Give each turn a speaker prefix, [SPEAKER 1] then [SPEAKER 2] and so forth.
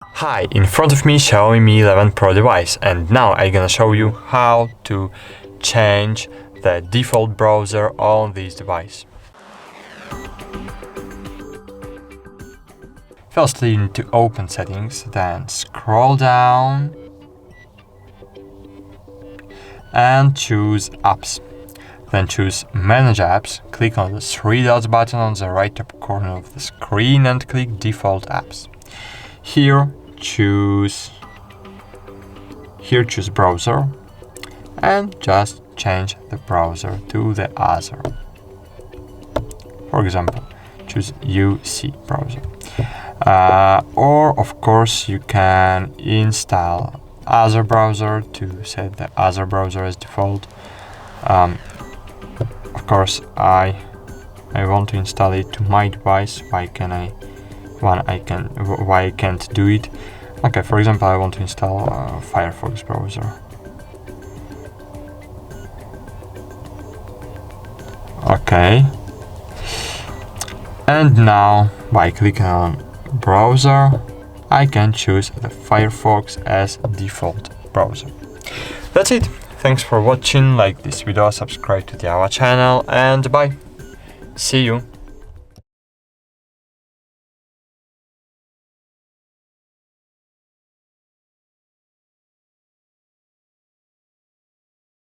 [SPEAKER 1] Hi, in front of me Xiaomi Mi 11 Pro device, and now I'm gonna show you how to change the default browser on this device. Firstly, you need to open settings, then scroll down and choose apps. Then choose manage apps, click on the three dots button on the right top corner of the screen and click default apps. Here choose browser and just change the browser to the other. For example, choose UC browser. Or of course you can install other browser to set the other browser as default. Of course I want to install it to my device. Why I can't do it? Okay, for example, I want to install Firefox browser. Okay. And now, by clicking on browser, I can choose the Firefox as default browser. That's it. Thanks for watching. Like this video, subscribe to our channel, and bye. See you.